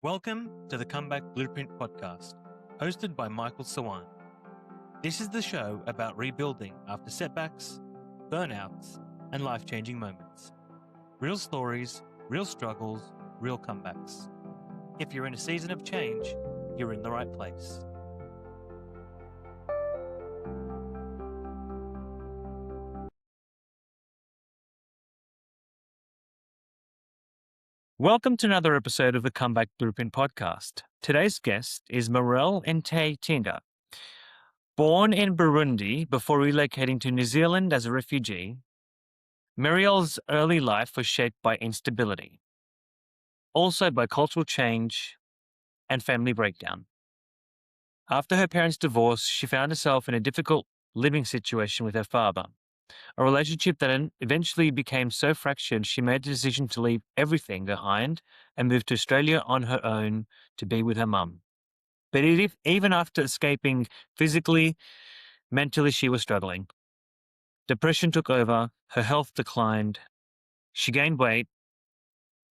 Welcome to the Comeback Blueprint podcast, hosted by Michael Sawan. This is the show about rebuilding after setbacks, burnouts, and life-changing moments. Real stories, real struggles, real comebacks. If you're in a season of change, you're in the right place. Welcome to another episode of the Comeback Blueprint podcast. Today's guest is Mireille Inteyitenga. Born in Burundi before relocating to New Zealand as a refugee, Mireille's early life was shaped by instability, also by cultural change and family breakdown. After her parents' divorce, she found herself in a difficult living situation with her father, a relationship that eventually became so fractured she made the decision to leave everything behind and move to Australia on her own to be with her mum. But even after escaping physically, mentally she was struggling. Depression took over, her health declined, she gained weight,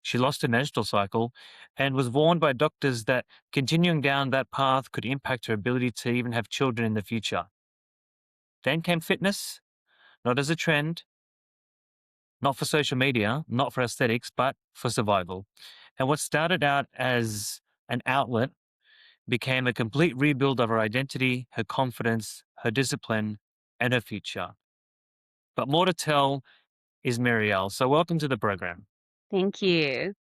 she lost her menstrual cycle, and was warned by doctors that continuing down that path could impact her ability to even have children in the future. Then came fitness, not as a trend, not for social media, not for aesthetics, but for survival. And what started out as an outlet became a complete rebuild of her identity, her confidence, her discipline, and her future. But more to tell is Mireille. So welcome to the program. Thank you.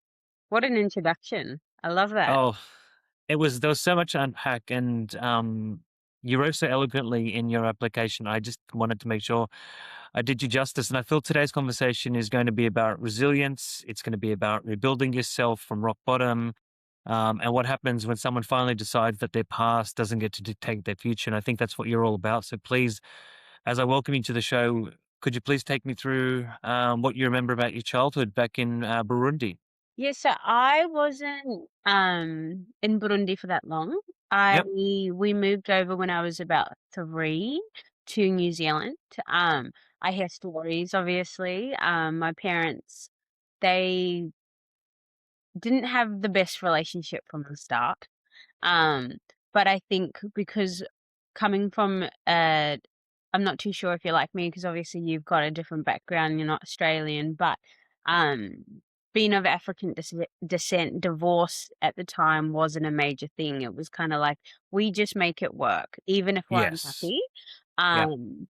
What an introduction. I love that. Oh, there was so much to unpack, and you wrote so eloquently in your application. I just wanted to make sure I did you justice. And I feel today's conversation is going to be about resilience. It's going to be about rebuilding yourself from rock bottom, and what happens when someone finally decides that their past doesn't get to dictate their future. And I think that's what you're all about. So please, as I welcome you to the show, could you please take me through what you remember about your childhood back in Burundi? Yeah, so I wasn't in Burundi for that long. Yep. We moved over when I was about 3 to New Zealand. I hear stories, obviously. My parents, they didn't have the best relationship from the start. Um, but I think because coming from I'm not too sure if you're like me because obviously you've got a different background, you're not Australian, but um, being of African descent, divorce at the time wasn't a major thing. It was kind of like we just make it work, even if we're Yes. unhappy. Yeah. Um,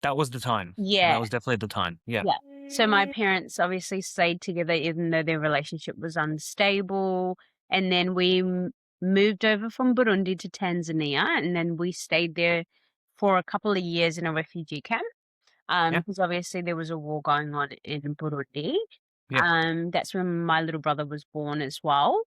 That was the time. yeah, That was definitely the time. Yeah. yeah. So my parents obviously stayed together even though their relationship was unstable. And then we moved over from Burundi to Tanzania, and then we stayed there for a couple of years in a refugee camp. Yeah. Because obviously there was a war going on in Burundi. Yeah. That's when my little brother was born as well.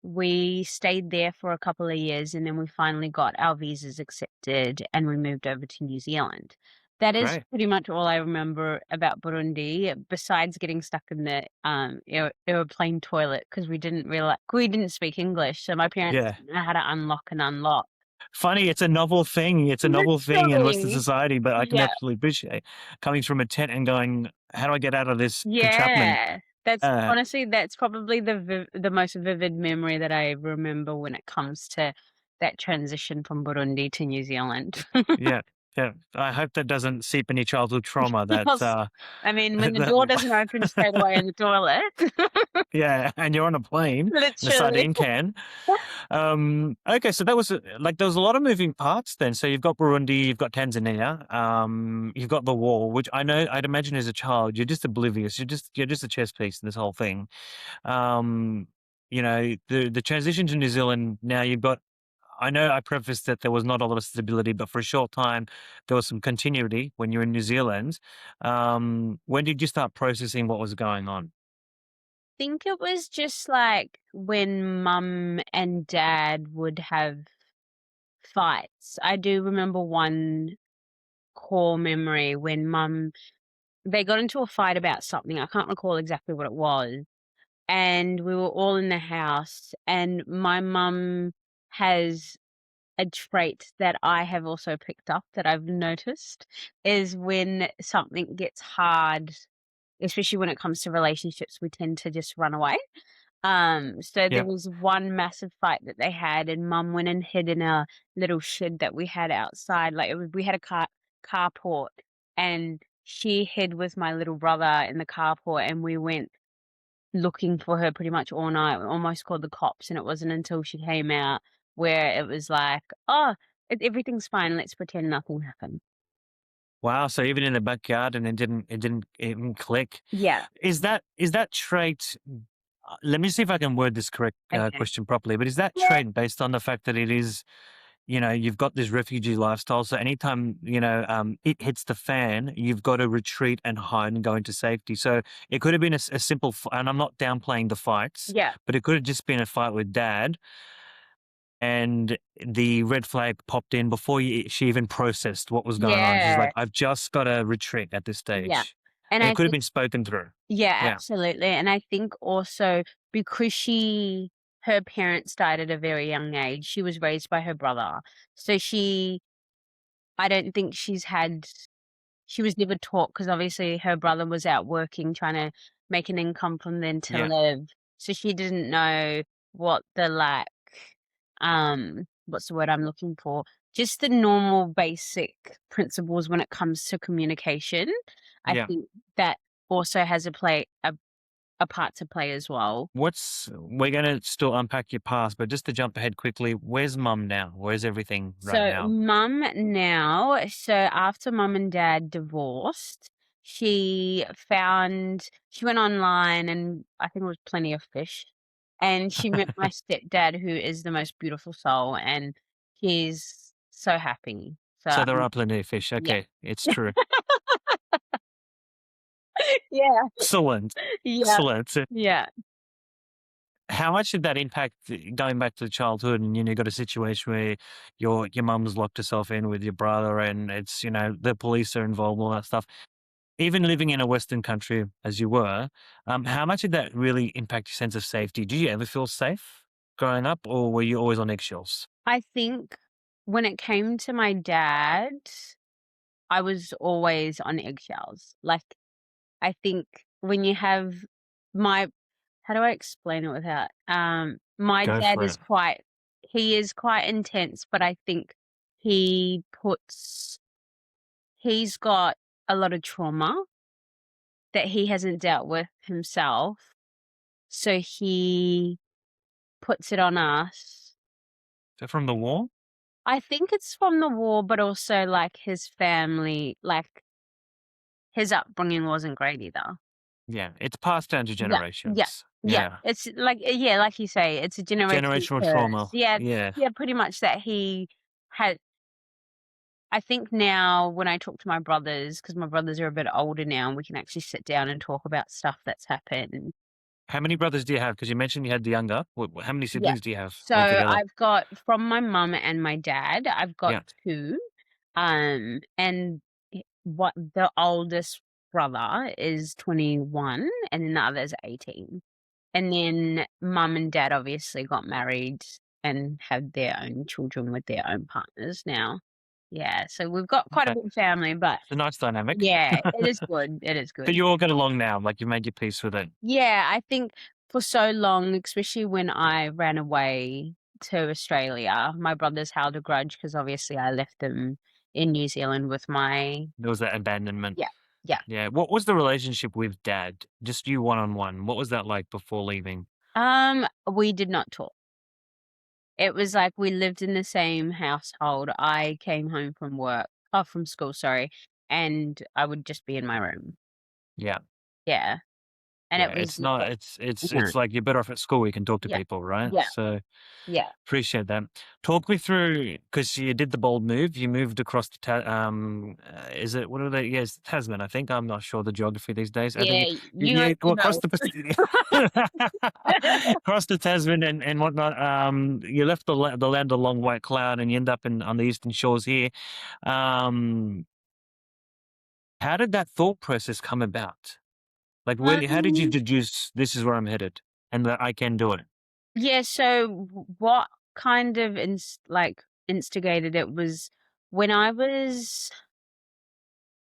We stayed there for a couple of years and then we finally got our visas accepted and we moved over to New Zealand. That is Great. pretty much all I remember about Burundi, besides getting stuck in the airplane toilet because we didn't speak English, so my parents Yeah. didn't know how to unlock and unlock. Funny, it's a novel thing. It's a novel thing in Western Literally. society, but I can Yeah. absolutely appreciate coming from a tent and going, how do I get out of this entrapment? Yeah, that's Uh, honestly, that's probably the most vivid memory that I remember when it comes to that transition from Burundi to New Zealand. yeah. Yeah. I hope that doesn't seep any childhood trauma that, Yes. I mean, when the that door doesn't open straight away in the toilet. yeah, and you're on a plane in a Literally. sardine can. Okay, so that was like there was a lot of moving parts then. So you've got Burundi, you've got Tanzania, you've got the war, which I know I'd imagine as a child you're just oblivious. You're just a chess piece in this whole thing. Um, the transition to New Zealand. Now you've got. I know I prefaced that there was not a lot of stability, but for a short time there was some continuity when you're in New Zealand. When did you start processing what was going on? Think it was just like when mum and dad would have fights. I do remember one core memory when they got into a fight about something. I can't recall exactly what it was. And we were all in the house, and my mum has a trait that I have also picked up that I've noticed is when something gets hard, especially when it comes to relationships, we tend to just run away. So there Yep. was one massive fight that they had, and mum went and hid in a little shed that we had outside. Like, we had a carport, and she hid with my little brother in the carport, and we went looking for her pretty much all night. We almost called the cops, and it wasn't until she came out where it was like, "Oh, everything's fine. Let's pretend nothing happened." Wow. So even in the backyard, and it didn't even click. Yeah. Is that trait? Let me see if I can word this correct Okay. question properly. But is that Yeah. trait based on the fact that it is, you've got this refugee lifestyle. So anytime, it hits the fan, you've got to retreat and hide and go into safety. So it could have been a simple, and I'm not downplaying the fights, Yeah. but it could have just been a fight with dad, and the red flag popped in before she even processed what was going on. She's like, Yeah. I've just got to retreat at this Yeah. stage. And And it I could have think been spoken through. yeah, Yeah. absolutely, and I think also because her parents died at a very young age, she was raised by her brother. So I don't think she was never taught, because obviously her brother was out working, trying to make an income from then to Yeah. live. So she didn't know what the, like, what's the word I'm looking for? Just the normal basic principles when it comes to communication. I Yeah. think that also has a part to play as well. We're going to still unpack your past, but just to jump ahead quickly, where's mum now? Where's everything right So now? mum now, so after mum and dad divorced, she went online, and I think it was Plenty of Fish, and she met my stepdad, who is the most beautiful soul, and he's so happy. So, So there are plenty of fish. yeah. Okay. It's true. Yeah, Excellent. yeah, Excellent. So yeah. how much did that impact going back to childhood, and you got a situation where your mum's locked herself in with your brother, and it's, the police are involved, all that stuff. Even living in a Western country as you were, how much did that really impact your sense of safety? Did you ever feel safe growing up, or were you always on eggshells? I think when it came to my dad, I was always on eggshells. Like, I think when you have my how do I explain it without my Go dad for is it. quite he is quite intense, but I think he puts he's got a lot of trauma that he hasn't dealt with himself. So he puts it on us. Is that from the war? I think it's from the war, but also like his family, like his upbringing wasn't great either. Yeah, it's passed down to Yeah, yeah, generations. yeah. Yeah. It's like yeah, like you say, it's a generational Generational curse. trauma. Yeah, Yeah. yeah, pretty much that he had. I think now when I talk to my brothers, because my brothers are a bit older now, and we can actually sit down and talk about stuff that's happened. How many brothers do you have? Because you mentioned you had the younger. How many Yeah. siblings do you have So altogether? I've got from my mum and my dad, I've got Yeah. 2, and what the oldest brother is 21, and then the other is 18. And then mum and dad obviously got married and had their own children with their own partners now. Yeah, so we've got quite a Okay. big family, but It's a nice dynamic. yeah, it is good, it is But good. you all get along now, like you made your peace with it. Yeah, I think for so long, especially when I ran away to Australia, my brothers held a grudge because obviously I left them in New Zealand with my There was that abandonment. yeah, yeah. Yeah. What was the relationship with dad? Just you one on one. What was that like before leaving? We did not talk. It was like we lived in the same household. I came home from from school, sorry, and I would just be in my room. Yeah. Yeah, and Yeah. it was It's not, yeah, it's like you're better off at school. You can talk to yeah, people, right? yeah, So yeah. appreciate that. Talk me through, because you did the bold move. You moved across to, is it, what are they? Yes, Tasman, I think. I'm not sure the geography these days. I think Yeah, you you go across know. the across the Tasman and whatnot. You left the land a long white cloud, and you end up on the eastern shores here. Um, how did that thought process come about? Like, how did you Um, deduce this is where I'm headed and that I can do it? yeah, so what kind of instigated it was when I was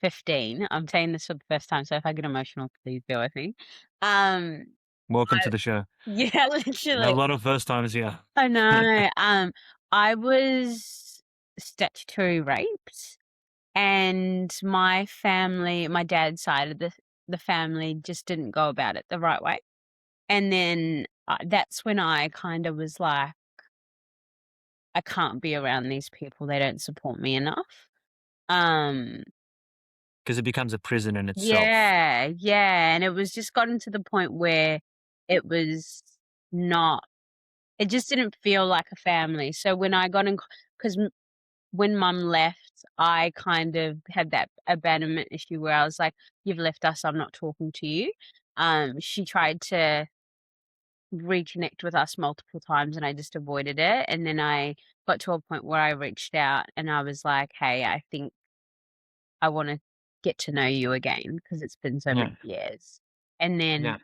15. I'm saying this for the first time, so if I get emotional, please bear with me. Um Welcome I to the show. yeah, A literally. lot of first times here. I know. I was statutory raped, and my dad's side of the family just didn't go about it the right way. And then that's when I kind of was like, I can't be around these people. They don't support me enough. Um, Because it becomes a prison in itself. yeah, yeah. And it was just gotten to the point where it was not, it just didn't feel like a family. So when I got in, because when mum left, I kind of had that abandonment issue where I was like, "You've left us, I'm not talking to you." She tried to reconnect with us multiple times and I just avoided it. And then I got to a point where I reached out and I was like, "Hey, I think I want to get to know you again because it's been so Yeah, many years." And yeah. then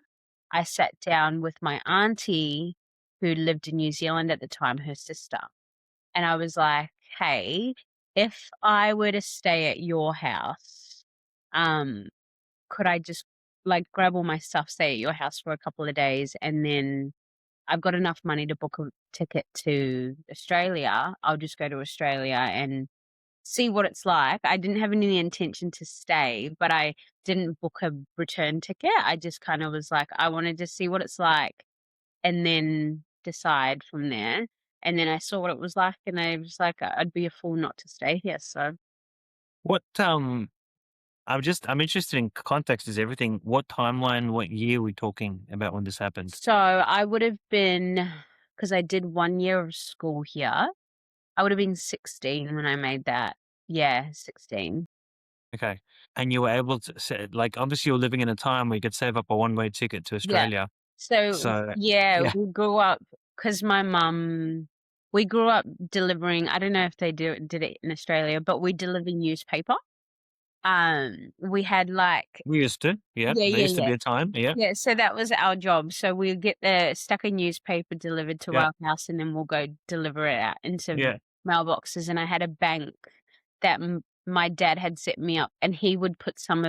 I sat down with my auntie who lived in New Zealand at the time, her sister. And I was like, "Hey, if I were to stay at your house, um, could I just, like, grab all my stuff, stay at your house for a couple of days, and then I've got enough money to book a ticket to Australia. I'll just go to Australia and see what it's like." I didn't have any intention to stay, but I didn't book a return ticket. I just kinda was like, I wanted to see what it's like and then decide from there. And then I saw what it was like, and I was like, I'd be a fool not to stay here." So What, I'm interested in context is everything. What timeline, what year we talking about when this happened? I would have been, because I did 1 year of school here, I would have been 16 when I made that. Yeah, 16. Okay. And you were able to say, like, obviously you're living in a time where you could save up a one-way ticket to Yeah. Australia. So, So, yeah, yeah, we grew up because my mum we grew up delivering, I don't know if they did it in Australia, but we deliver newspaper. We had, like, we used to. Yeah, yeah, there yeah, used to yeah. be a time. Yeah, Yeah, so that was our job. So we'd get the stack of newspaper delivered to yeah, our house, and then we'll go deliver it out into yeah. mailboxes. And I had a bank that my dad had set me up, and he would put some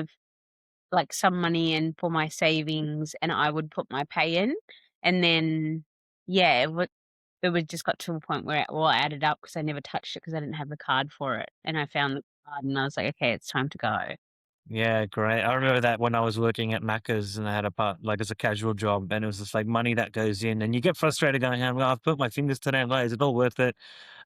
money in for my savings, and I would put my pay in. And then, yeah, it would just got to a point where it all added up because I never touched it because I didn't have the card for it. And I found the card, and I was like, okay, it's time to go. Yeah, great. I remember that when I was working at Macca's and I had a part like as a casual job, and it was just like money that goes in, and you get frustrated going, "Oh, I've put my fingers to that. Like, is it all worth it?"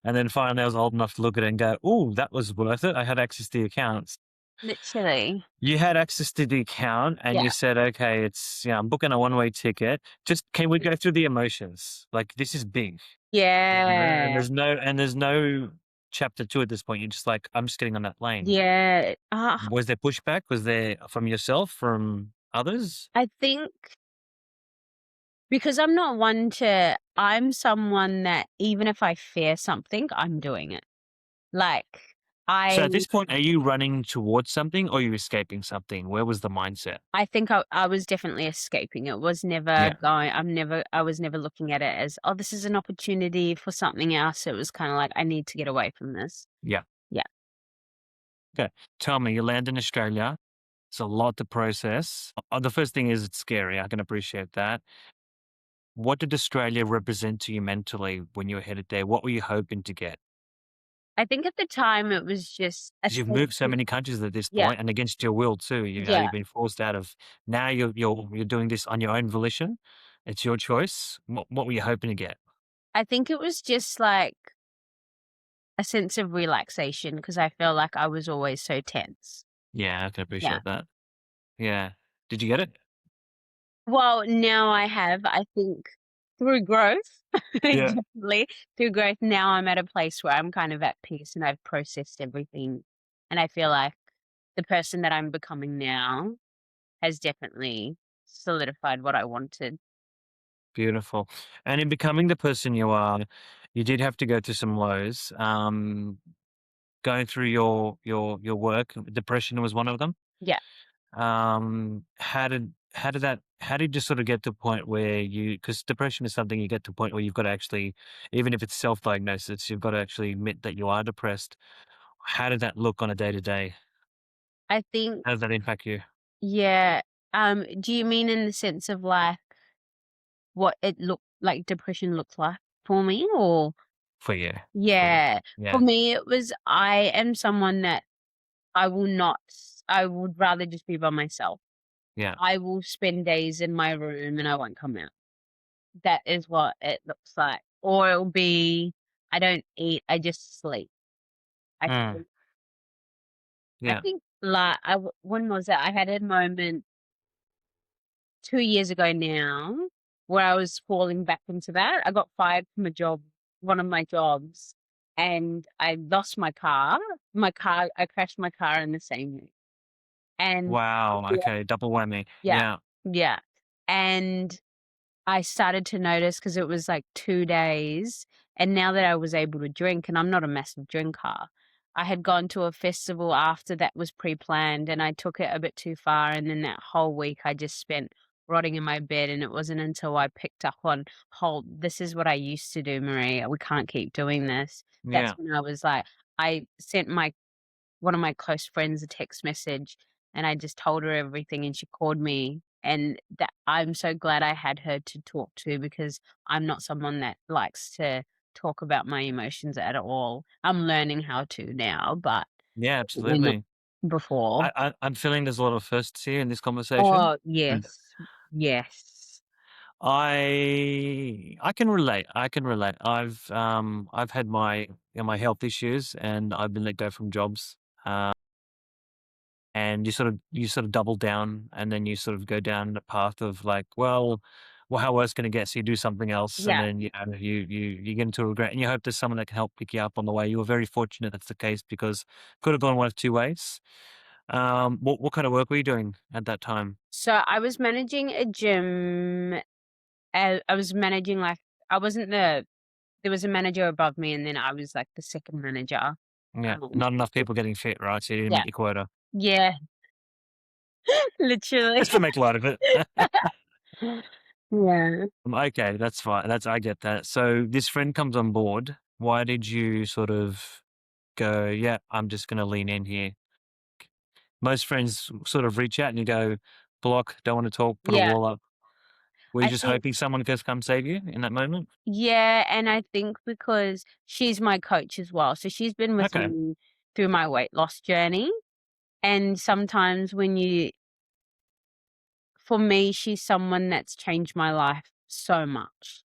And then finally, I was old enough to look at it and go, "Oh, that was worth it." I had access to the accounts. Literally. You had access to the account, and Yeah. you said, "Okay, it's yeah, I'm booking a one-way ticket." Just can we go through the emotions? Like this is big, and Yeah. there's no chapter two at this point. You're just like, I'm just getting on that plane. Yeah, Was there pushback? Was there from yourself, from others? I think because I'm someone that even if I fear something, I'm doing it. Like, So I at this point, are you running towards something or are you escaping something? Where was the mindset? I think I was definitely escaping. It was never Yeah, going I was never looking at it as, "Oh, this is an opportunity for something else." It was kinda like, "I need to get away from this." yeah. Yeah. Okay. Tell me, you land in Australia. It's a lot to process. The first thing is it's scary. I can appreciate that. What did Australia represent to you mentally when you were headed there? What were you hoping to get? I think at the time it was just a Because you've sense moved so of, many countries at this yeah, point, and against your will too. yeah. You've been forced out of. Now you're doing this on your own volition. It's your choice. What were you hoping to get? I think it was just, like, a sense of relaxation because I feel like I was always so tense. Yeah, I can Yeah. appreciate that. Yeah. Did you get it? Well, now I have, I think, through growth, Yeah. definitely through growth, now I'm at a place where I'm kind of at peace and I've processed everything. And I feel like the person that I'm becoming now has definitely solidified what I wanted. Beautiful. And in becoming the person you are, you did have to go through some lows. Going through your work, depression was one of them. Yeah. How did you sort of get to a point where you, because depression is something you get to a point where you've got to actually, even if it's self-diagnosis, you've got to actually admit that you are depressed. How did that look on a day to day? I think, How does that impact you? yeah. Do you mean in the sense of like, what it looked like depression looks like for me, or For you. For you. yeah. For Yeah. me, it was I am someone that I will not I would rather just be by myself. Yeah. I will spend days in my room and I won't come out. That is what it looks like. Or it'll be I don't eat, I just sleep. I Mm. think I Yeah. think like when was that? I had a moment 2 years ago now, where I was falling back into that. I got fired from a job, one of my jobs, and I lost my car. I crashed my car in the same week. And Wow. yeah, Okay. Double whammy. yeah, Yeah. yeah. And I started to notice because it was like 2 days, and now that I was able to drink, and I'm not a massive drinker, I had gone to a festival after that was pre-planned, and I took it a bit too far, and then that whole week I just spent rotting in my bed, and it wasn't until I picked up on, "Hold, this is what I used to do, Marie, we can't keep doing this." That's Yeah. when I was like I sent my one of my close friends a text message, and I just told her everything, and she called me, and that I'm so glad I had her to talk to, because I'm not someone that likes to talk about my emotions at all. I'm learning how to now, but Yeah. definitely not Absolutely. before. I'm feeling there's a lot of firsts here in this conversation. Oh, yes. Yes. I can relate. I can relate. I've had my health issues and I've been let go from jobs. Uh, and you sort of double down and then you sort of go down the path of like, well, how worse can it get? So you do something else and Yeah. then you get into regret and you hope there's someone that can help pick you up on the way. You were very fortunate that's the case because could have gone one of two ways. What kind of work were you doing at that time? So I was managing a gym. I was managing like I wasn't there was a manager above me, and then I was like the second manager. Yeah. Um, Not enough people getting fit, right? So you didn't yeah. meet your quota. Yeah. Literally. Just to make light of it. Yeah. Okay, that's fine. I get that. So this friend comes on board. Why did you sort of go, yeah, I'm just going to lean in here? Most friends sort of reach out and you go, block, don't want to talk, put a Yeah. wall up. Were you I just think hoping someone could come save you in that moment? yeah, and I think because she's my coach as well, so she's been with Okay. me through my weight loss journey, and sometimes when you for me, she's someone that's changed my life so much.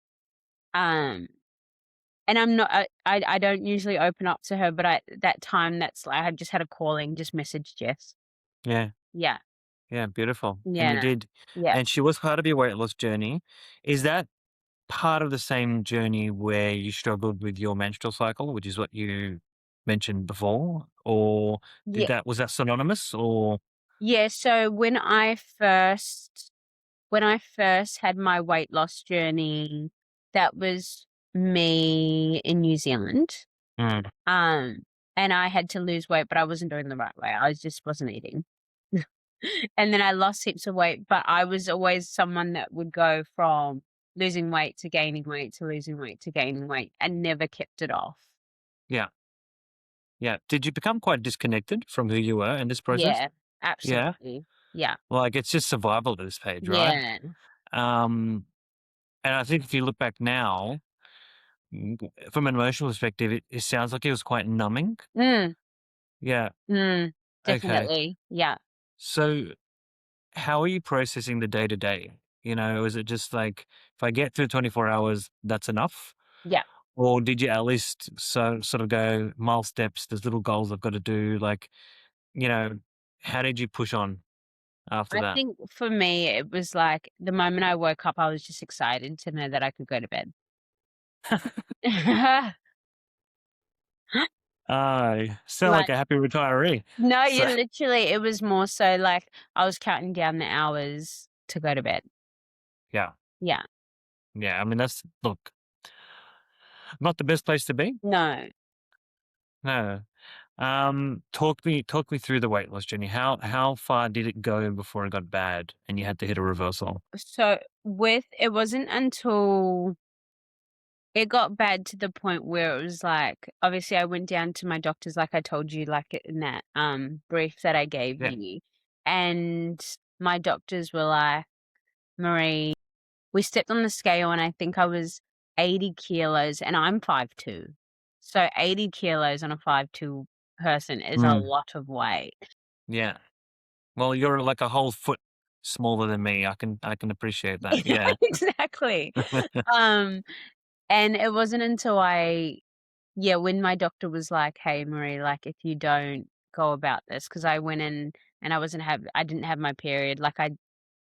Um, and I'm not I don't usually open up to her, but that time that's like I just had a calling, just messaged Jess. Yeah. Yeah. Yeah. Beautiful. And you Yeah. did. Yeah. And she was part of your weight loss journey. Is that part of the same journey where you struggled with your menstrual cycle, which is what you mentioned before? Or Yeah. was that synonymous or Yeah, so when I first had my weight loss journey, that was me in New Zealand. Mm, Um, and I had to lose weight, but I wasn't doing the right way. I just wasn't eating. And then I lost heaps of weight, but I was always someone that would go from losing weight to gaining weight to losing weight to gaining weight and never kept it off. yeah, yeah. Did you become quite disconnected from who you were in this process? Yeah, Yeah. absolutely. Yeah. Like it's just survival at this page, right? Yeah. Um, and I think if you look back now, from an emotional perspective, it sounds like it was quite numbing. Mm, Yeah. mm, Okay. definitely. Yeah. So how are you processing the day to day? Is it just like if I get through 24 hours, that's enough? Yeah. Or did you at least sort of go mile steps, there's little goals I've got to do? Like, you know, how did you push on after I that? think for me, it was like the moment I woke up, I was just excited to know that I could go to bed. I sound like Like, a happy retiree. no, So you literally, it was more so like I was counting down the hours to go to bed. yeah, Yeah. yeah. I mean, look, not the best place to be. No. No. Talk me through the weight loss journey. How far did it go before it got bad and you had to hit a reversal? So it wasn't until it got bad to the point where it was like, obviously I went down to my doctors, like I told you, like in that brief that I gave Yeah, you. And my doctors were like, Marie, we stepped on the scale and I think I was 80 kilos and I'm 5'2". So 80 kilos on a 5'2" person is a Mm, lot of weight. yeah. Well, you're like a whole foot smaller than me. I can appreciate that. Yeah. Exactly. Um, and it wasn't until when my doctor was like, "Hey, Marie, like, if you don't go about this," because I went in and I didn't have my period. Like, I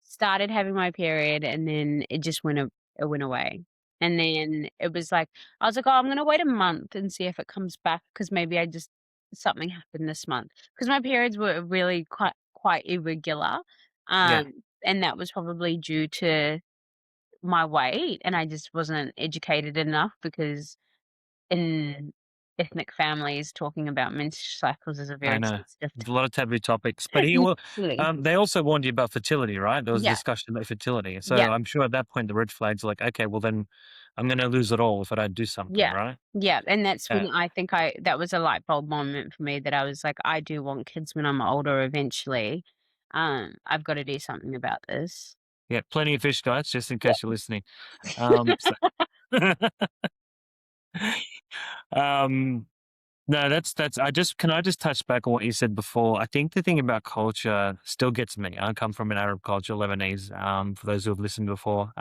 started having my period and then it went away. And then it was like I was like, "Oh, I'm gonna wait a month and see if it comes back because maybe I just something happened this month." Because my periods were really quite irregular, Yeah, and that was probably due to my weight, and I just wasn't educated enough because in ethnic families, talking about menstrual cycles is a I very know. sensitive There's a lot of taboo topics, but he will. Really. They also warned you about fertility, right? There was a Yeah, discussion about fertility, yeah, so I'm sure at that point the red flags are like, okay, well then I'm going to lose it all if I don't do something, yeah, right? yeah, and that's Yeah, when I think I that was a light bulb moment for me that I was like, "I do want kids when I'm older eventually. I've gotta do something about this." yeah. Plenty of fish, guys. Just in Yeah. case you're listening. So, um, no, that's. I just touch back on what you said before. I think the thing about culture still gets me. I come from an Arab culture, Lebanese. For those who have listened before,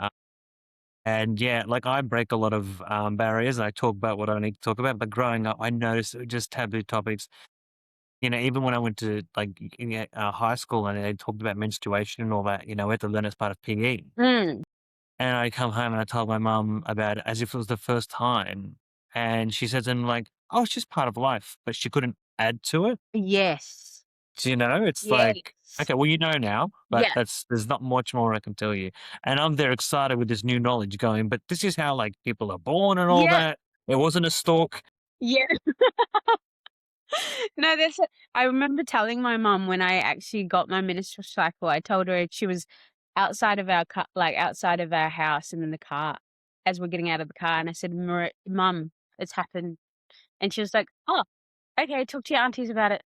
and yeah, like I break a lot of barriers. I talk about what I need to talk about. But growing up, I noticed it was just taboo topics. You know, even when I went to like high school and they talked about menstruation and all that, you know, we had to learn as part of PE. Mm, And I come home and I told my mum about it as if it was the first time. And she said to me like, "Oh, it's just part of life," but she couldn't add to it. yes. So, you know, it's like, Yes. okay, well, you know now, but Yeah, there's not much more I can tell you. And I'm there excited with this new knowledge going, but this is how like people are born and all yeah, that. It wasn't a stalk. yeah. No, that's I remember telling my mum when I actually got my menstrual cycle, I told her she was outside of our house and in the car as we're getting out of the car, and I said, Mum, it's happened." And she was like, "Oh, okay, talk to your aunties about it."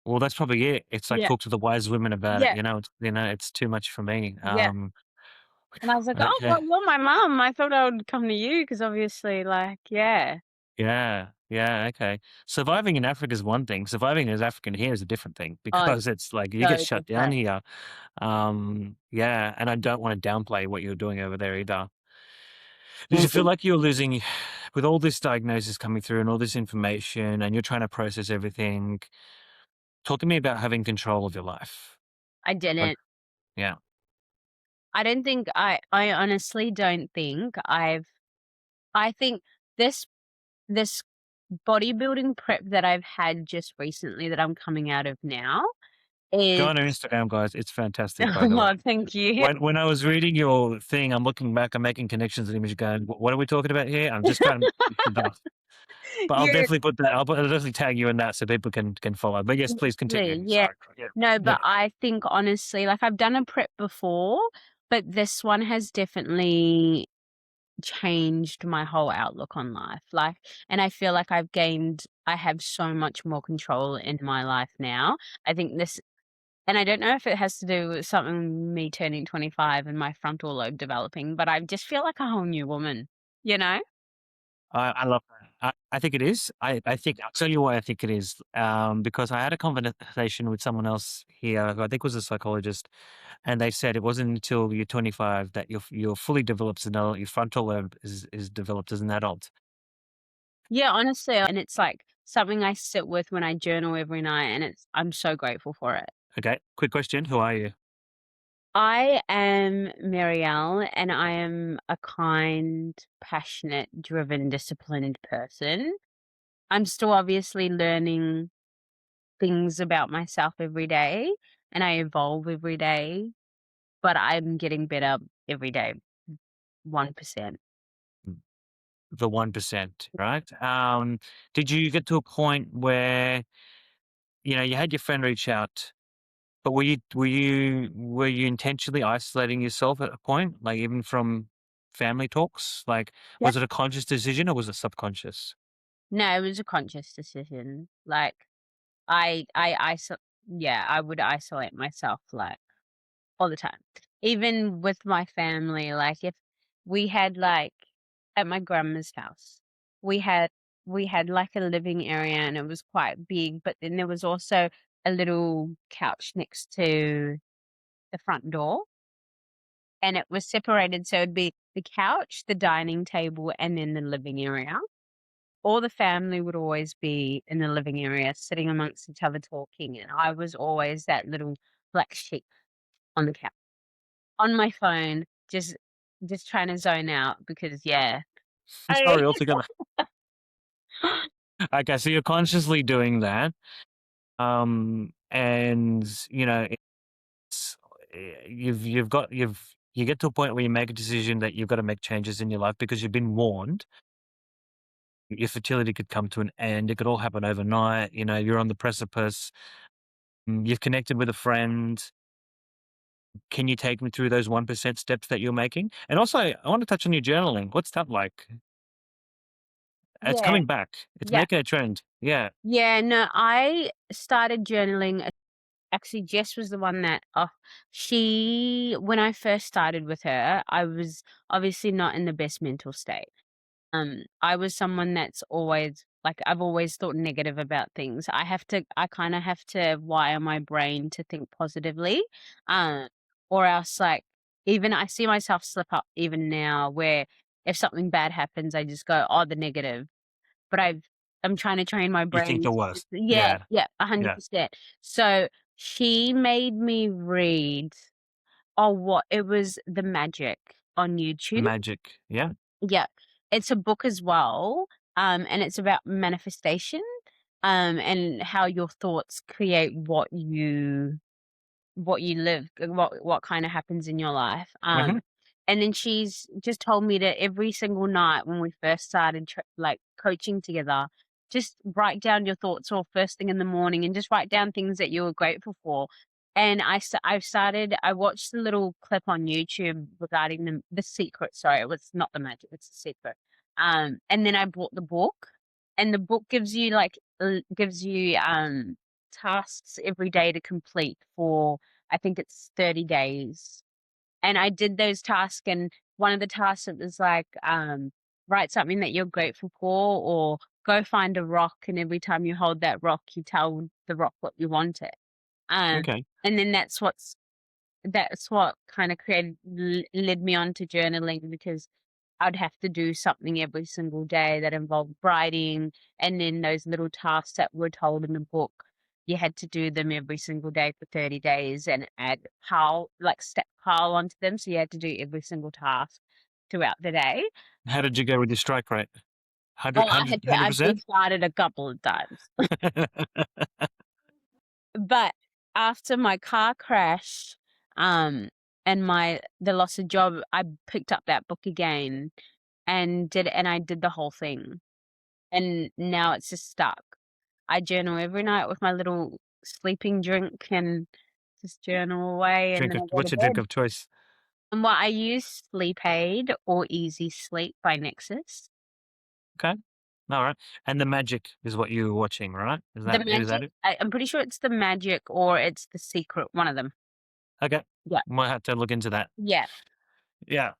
Well, that's probably it. It's like Yeah, talk to the wise women about it. yeah, It's too much for me. yeah. And I was like, "Oh, Okay. well, you're my mum. I thought I would come to you because obviously, like, yeah." Yeah. Yeah. Okay. Surviving in Africa is one thing. Surviving as African here is a different thing Oh, because it's like you get so shut down different. here. Yeah. And I don't want to downplay what you're doing over there either. Did you feel Mhm. like you're losing with all this diagnosis coming through and all this information and you're trying to process everything? Talk to me about having control of your life. I Like, didn't. yeah. I honestly don't think I think this this bodybuilding prep that I've had just recently that I'm coming out of now Go is on our Instagram, guys. It's fantastic, by the way. oh, thank you. When I was reading your thing, I'm looking back, I'm making connections and image going, What are we talking about here?" I'm just trying to push the dust. But I'll Yeah, definitely put that I'll definitely tag you in that so people can follow. But yes, please continue. honestly, yeah. Sorry. Yeah. No, Yeah. but I think honestly, like I've done a prep before, but this one has definitely changed my whole outlook on life. Like, and I feel like I have so much more control in my life now. I think this, and I don't know if it has to do with something me turning 25 and my frontal lobe developing, but I just feel like a whole new woman, you know? I love that. I think it is. I think I'll tell you why I think it is. Because I had a conversation with someone else here, who I think was a psychologist, and they said it wasn't until you're 25 that you're fully developed as an adult. Your frontal lobe is developed as an adult. Yeah, honestly, and it's like something I sit with when I journal every night, and I'm so grateful for it. Okay. Quick question: Who are you? I am Marielle, and I am a kind, passionate, driven, disciplined person. I'm still obviously learning things about myself every day, and I evolve every day, but I'm getting better every day, 1%. The 1%, right? Did you get to a point where you had your friend reach out? But were you intentionally isolating yourself at a point, like even from family talks? Like, Yeah. was it a conscious decision or was it subconscious? No, it was a conscious decision. Like, I iso yeah, I would isolate myself, like all the time. Even with my family, like, if we had, like at my grandma's house, we had like, a living area, and it was quite big, but then there was also a little couch next to the front door, and it was separated, so it'd be the couch, the dining table, and then the living area. All the family would always be in the living area sitting amongst each other talking, and I was always that little black sheep on the couch, on my phone, just trying to zone out because, yeah. I Sorry, altogether. Okay, so you're consciously doing that, and it's you get to a point where you make a decision that you've got to make changes in your life because you've been warned. Your fertility could come to an end. It could all happen overnight. You're on the precipice. You've connected with a friend. Can you take me through those 1% steps that you're making? And also, I want to touch on your journaling. What's that like? It's Yeah, coming back. It's yeah. making a trend. Yeah. Yeah, no, I started journaling actually, Jess was the one that she when I first started with her, I was obviously not in the best mental state. I was someone that's always like, I've always thought negative about things. I kinda have to wire my brain to think positively, uh, or else, like, even I see myself slip up even now where if something bad happens, I just go, "Oh, the negative." But I'm trying to train my You think brain the to just worst. yeah, Yeah. yeah, Yeah. 100%. So, she made me read what it was The Magic on YouTube. Magic. Yeah. Yeah. It's a book as well, and it's about manifestation, and how your thoughts create what you live, what kinda happens in your life, Hmm. and then she's just told me that every single night when we first started like, coaching together, just write down your thoughts or first thing in the morning and just write down things that you were grateful for, and I watched a little clip on YouTube regarding The Secret, sorry, it was not The Magic, it's The Secret, and then I bought the book, and the book gives you, like, tasks every day to complete for I think it's 30 days. And I did those tasks, and one of the tasks it was like, write something that you're grateful for or go find a rock, and every time you hold that rock, you tell the rock what you want it. Um, Okay. and then that's what kind of led me on to journaling because I'd have to do something every single day that involved writing, and then those little tasks that were told in the book, you had to do them every single day for 30 days and add step pile onto them. So you had to do every single task throughout the day. How did you go with your strike rate? Oh, 100, I had to, I've 100%? restarted a couple of times. But after my car crash, um, and the loss of job, I picked up that book again and I did the whole thing. And now it's just stuck. I journal every night with my little sleeping drink and just journal away, and then I go to What's your drink bed. of choice? And what I use Sleep Aid or Easy Sleep by Nexus. Okay. All right. And the magic is what you were watching, right? The Is that Magic, it? I'm pretty sure it's The Magic or it's The Secret, one of them. Okay. Yeah. Might have to look into that. Yeah. Yeah.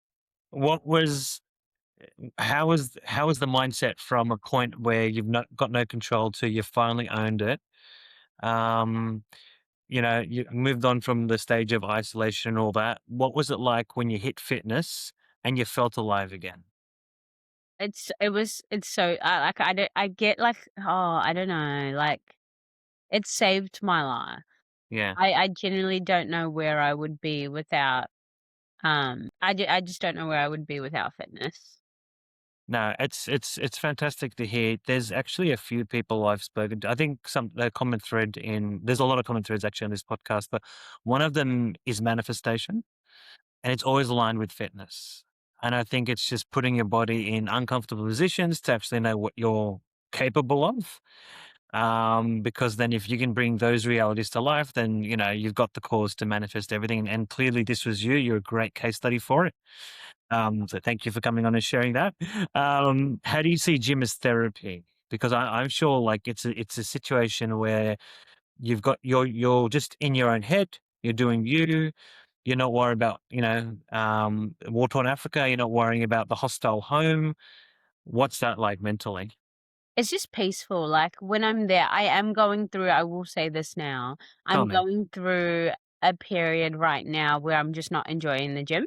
What was how was the mindset from a point where you've not got no control to you finally owned it? Um, you moved on from the stage of isolation and all that. What was it like when you hit fitness and you felt alive again? It's so like I get like, I don't know, like it saved my life. Yeah. I genuinely don't know where I would be without I just don't know where I would be without fitness. No, it's fantastic to hear. There's actually a few people I've spoken to. I think some the common thread in there's a lot of common threads actually on this podcast, but one of them is manifestation, and it's always aligned with fitness. And I think it's just putting your body in uncomfortable positions to actually know what you're capable of. Because then if you can bring those realities to life, then you've got the cause to manifest everything. And clearly, this was you. You're a great case study for it. So thank you for coming on and sharing that. How do you see gym as therapy? Because I'm sure like it's a situation where you're just in your own head, you're doing you, You're not worried about, war-torn Africa. You're not worrying about the hostile home. What's that like mentally? It's just peaceful, like, when I'm there I am going through I will say this now, Tell I'm me. going through a period right now where I'm just not enjoying the gym.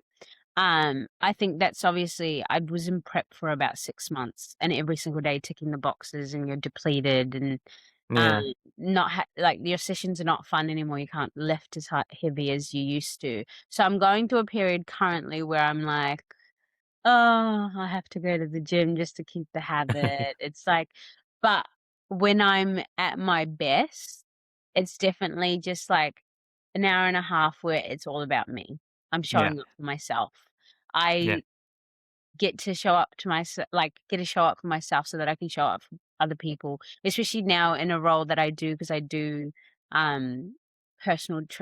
I think that's obviously I was in prep for about 6 months and every single day ticking the boxes and you're depleted and, um, Yeah, not like, your sessions are not fun anymore, you can't lift as heavy as you used to. So I'm going through a period currently where I'm like, "Oh, I have to go to the gym just to keep the habit." It's like but when I'm at my best, it's definitely just like an hour and a half where it's all about me. I'm yeah, showing up for myself. yeah, I get to show up to myself like, get to show up for myself so that I can show up for other people, especially now in a role that I do because I do, um,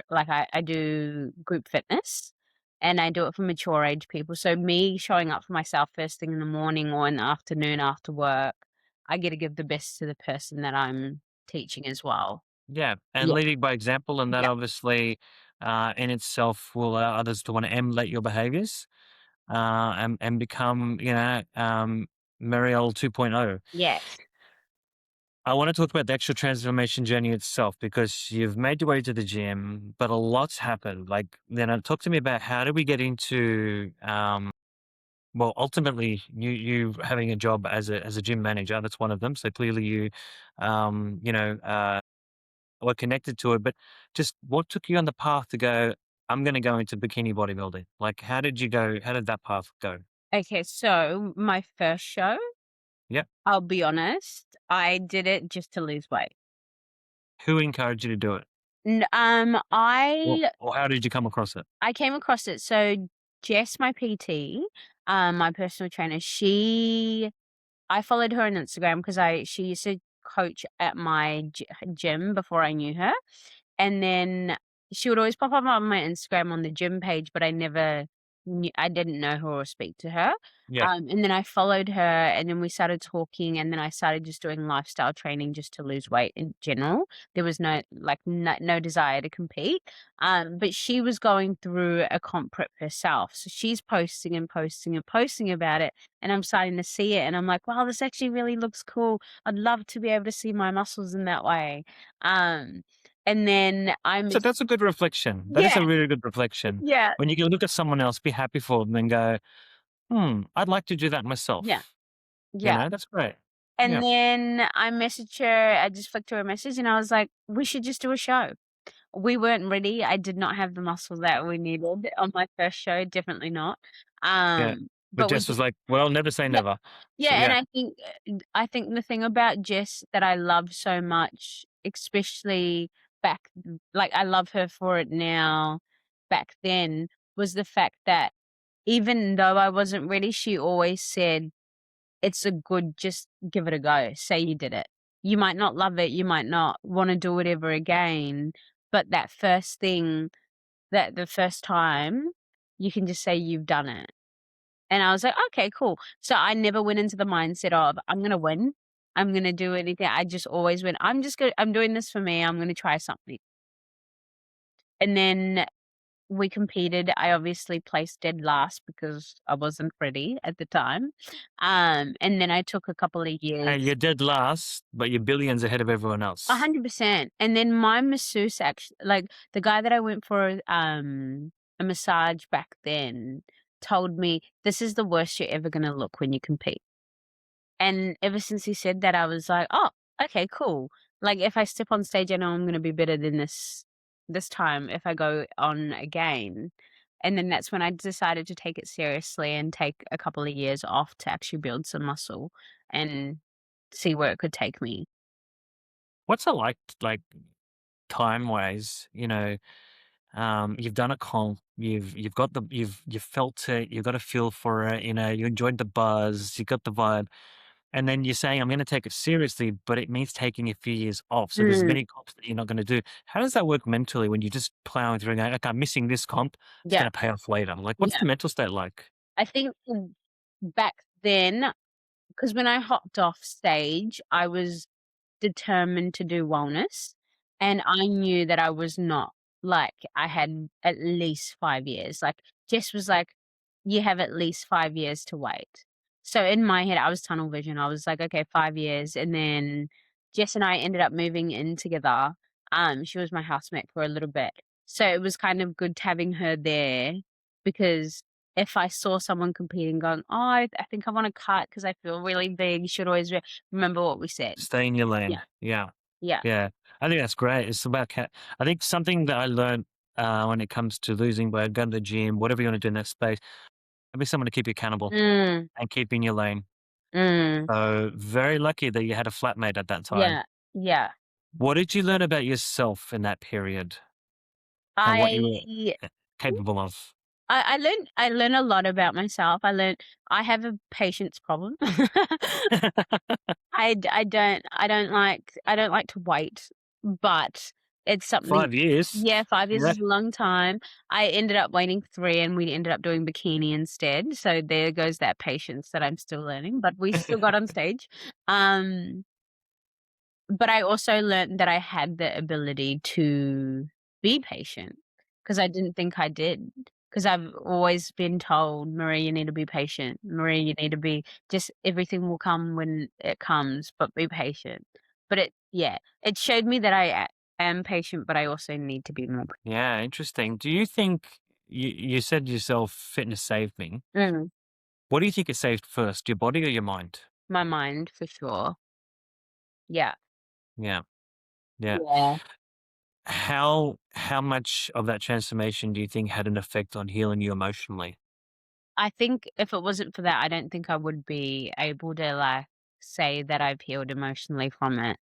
like, I do group fitness, and I do it for mature age people, so me showing up for myself first thing in the morning or in the afternoon after work, I get to give the best to the person that I'm teaching as well. yeah. And Yeah, leading by example, and that yeah. obviously, in itself will allow others to want to emulate your behaviors, and become, Marielle 2.0. Yes. I want to talk about the actual transformation journey itself because you've made your way to the gym, but a lot's happened. Like, talk to me about how do we get into, well, ultimately, you having a job as a gym manager. That's one of them. So clearly, you, um, you know, uh, were connected to it. But just what took you on the path to go? I'm going to go into bikini bodybuilding. Like, how did you go? How did that path go? Okay, so my first show, Yeah. I'll be honest, I did it just to lose weight. Who encouraged you to do it? N Or how did you come across it? I came across it, so Jess, my PT, my personal trainer, I followed her on Instagram because she used to coach at my gym before I knew her. And then she would always pop up on my Instagram on the gym page, but I didn't know her or speak to her. Yeah. And then I followed her and then we started talking and then I started just doing lifestyle training just to lose weight in general. There was no desire to compete. But she was going through a comp prep herself. So she's posting and posting and posting about it. And I'm starting to see it and I'm like, wow, this actually really looks cool. I'd love to be able to see my muscles in that way. Um, and then So that's a good reflection. That is yeah, a really good reflection. yeah, When you can look at someone else, be happy for them, and go, I'd like to do that yeah, myself. yeah. That's great. And Yeah. then I messaged her, I just flicked her a message and I was like, "We should just do a show." We weren't ready, I did not have the muscle that we needed on my first show, definitely not. Yeah. But But we Jess did was like, well, never say yeah, never. So, yeah, and yeah. I think the thing about Jess that I love so much, especially like, I love her for it now, back then, was the fact that even though I wasn't ready, she always said, "It's a good just give it a go. Say you did it. You might not love it, you might not wanna do it ever again, but that first thing that the first time, you can just say you've done it." And I was like, "Okay, cool." So I never went into the mindset of, "I'm gonna win. I'm gonna do anything." I just always went, I'm doing this for me. I'm gonna try something." And then we competed. I obviously placed dead last because I wasn't ready at the time. And then I took a couple of Hey, years you're dead last, but you're billions ahead of everyone else. 100%. And then my masseuse actually like, the guy that I went for, a massage back then told me, "This is the worst you're ever gonna look when you compete." And ever since he said that, I was like, "Oh, okay, cool." Like, if I step on stage, I know I'm gonna be better than this time if I go on again. And then that's when I decided to take it seriously and take a couple of years off to actually build some muscle and see where it could take me. What's it like time wise? You've done a comp, you've got you've felt it, you've got a feel for it, you enjoyed the buzz, you got the vibe. And then you're saying, I'm going to take it seriously, but it means taking a few years off. So there's Mm, many comps that you're not going to do. How does that work mentally when you're just plowing through and going, okay, I'm missing this comp. It's yeah, going to pay off later. Like, what's yeah. the mental state like? I think back then, because when I hopped off stage, I was determined to do wellness, and I knew that I was not. like I had at least 5 years. Like, Jess was like, "You have at least 5 years to wait." So in my head, I was tunnel vision. I was like, "Okay, 5 years." And then Jess and I ended up moving in together. She was my housemate for a little bit. So it was kind of good having her there because if I saw someone competing going, "Oh, I think I wanna cut because I feel really big," you should always remember what we said. Stay in your Yeah, lane. Yeah. yeah. Yeah. I think that's great. It's about I think something that I learned, when it comes to losing weight, going to the gym, whatever you wanna do in that space, having someone to keep you accountable Mm, and keep in your lane. mm. So, very lucky that you had a flatmate at that time. Yeah, yeah. What did you learn about yourself in that period and what you were, I capable of? I learned a lot about myself. I have a patience problem. I don't like to wait, but it's something. 5 years? Yeah, 5 years Yeah. is a long time. I ended up waiting 3 and we ended up doing bikini instead, so there goes that patience that I'm still learning, but we still got on stage. Um But I also learned that I had the ability to be patient because I didn't think I did. Because 'Cause I've always been told, "Marie, you need to be patient. Marie, you need to be just everything will come when it comes, but be patient." But it showed me that I am patient, but I also need to be more Yeah, interesting. Do you think you said yourself fitness saved me. Mm, What do you think it saved first, your body or your mind? my mind for sure. Yeah. Yeah, yeah. Yeah. How much of that transformation do you think had an effect on healing you emotionally? I think if it wasn't for that, I don't think I would be able to, like, say that I've healed emotionally from it.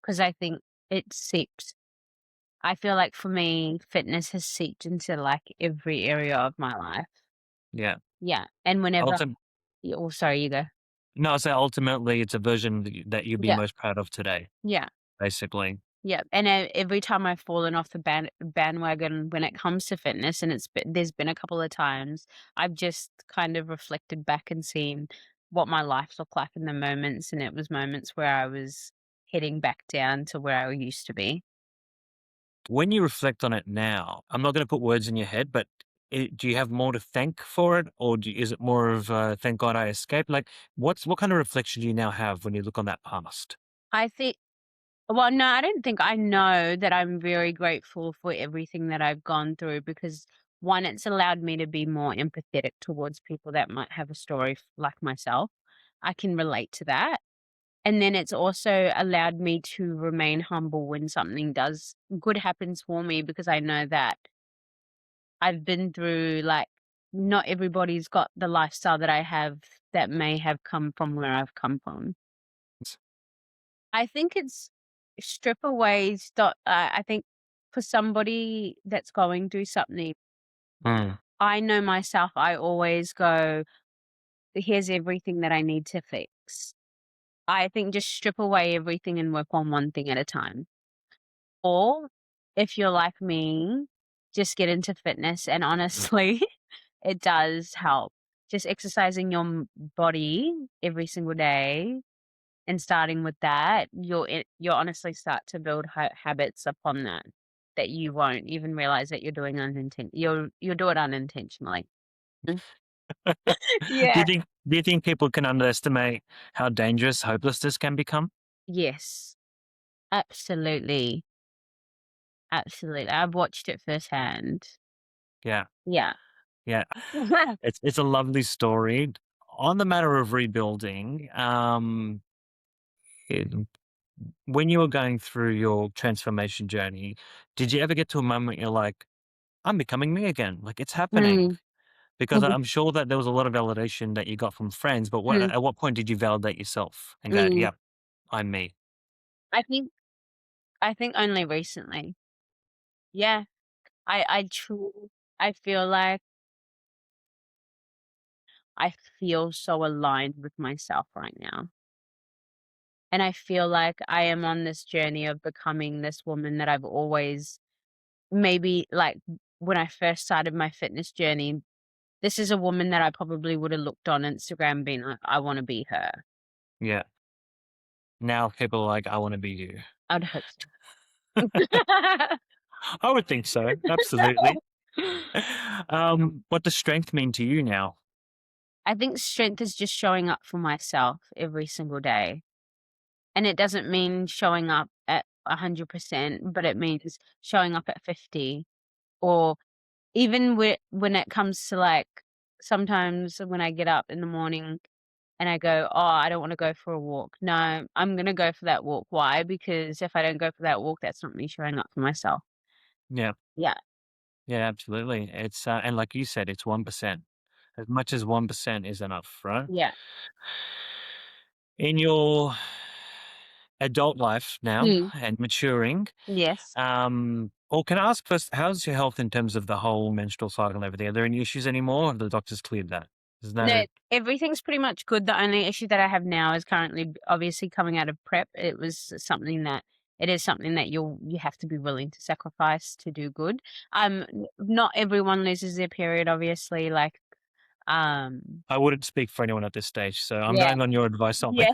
'Cause I think it seeps I feel like for me, fitness has seeped into, like, every area of my life. Yeah. Yeah, and whenever Ultim oh, sorry, you go. no, I say ultimately it's a version that you'd be Yeah, most proud of today, yeah, basically. yeah, and every time I've fallen off the bandwagon when it comes to fitness, and there's been a couple of times, I've just kind of reflected back and seen what my life looked like in the moments, and it was moments where I was heading back down to where I used to be. When you reflect on it now, I'm not gonna put words in your head, but do you have more to thank for it, or is it more of, "Thank God I escaped"? Like, what kind of reflection do you now have when you look on that past? I think Well, no, I don't think I know that I'm very grateful for everything that I've gone through because one, it's allowed me to be more empathetic towards people that might have a story like myself. I can relate to that. And then it's also allowed me to remain humble when something does good happens for me because I know that I've been through like not everybody's got the lifestyle that I have that may have come from where I've come from. I think it's strip away I think for somebody that's going through something, Mm. I know myself, I always go, "Here's everything that I need to fix." I think just strip away everything and work on one thing at a time. Or if you're like me, just get into fitness and honestly, it does help. Just exercising your body every single day and starting with that, you'll honestly start to build habits upon that, that you won't even realize that you're doing you'll do it unintentionally. Mm. Do Yeah. you think people can underestimate how dangerous hopelessness can become? Yes, absolutely, absolutely. I've watched it firsthand. Yeah, Yeah. yeah. It's a lovely story. On the matter of rebuilding, it when you were going through your transformation journey, did you ever get to a moment you're like, "I'm becoming me again, like, it's happening"? Mm, Because mhm, I'm sure that there was a lot of validation that you got from friends, but mm, at what point did you validate yourself and go, mm. "Yep, I'm me"? I think I think only recently. Yeah. I truly I feel like I feel so aligned with myself right now. And I feel like I am on this journey of becoming this woman that I've always maybe like when I first started my fitness journey, this is a woman that I probably would have looked on Instagram being like, I want to be her. Yeah. Now people are like, "I wanna be you." I'd hope so. I would think so. Absolutely. What does strength mean to you now? I think strength is just showing up for myself every single day. And it doesn't mean showing up at 100%, but it means showing up at 50, or even when it comes to, like, sometimes when I get up in the morning and I go, "Oh, I don't wanna go for a walk." No, I'm gonna go for that walk. Why? Because if I don't go for that walk, that's not me showing up for myself. Yeah. Yeah, Yeah, absolutely. It's and like you said, it's 1%. As much as 1% is enough, right? yeah. In your adult life now Mm, and maturing, yes. or can I ask first, how's your health in terms of the whole menstrual cycle and everything? Are there any issues anymore? Or the doctor's cleared that? There's No, no. everything's pretty much good. The only issue that I have now is currently obviously coming out of prep. It is something that you have to be willing to sacrifice to do good. Not everyone loses their period, obviously. Like, I wouldn't speak for anyone at this stage, so I'm yeah, going on your advice only.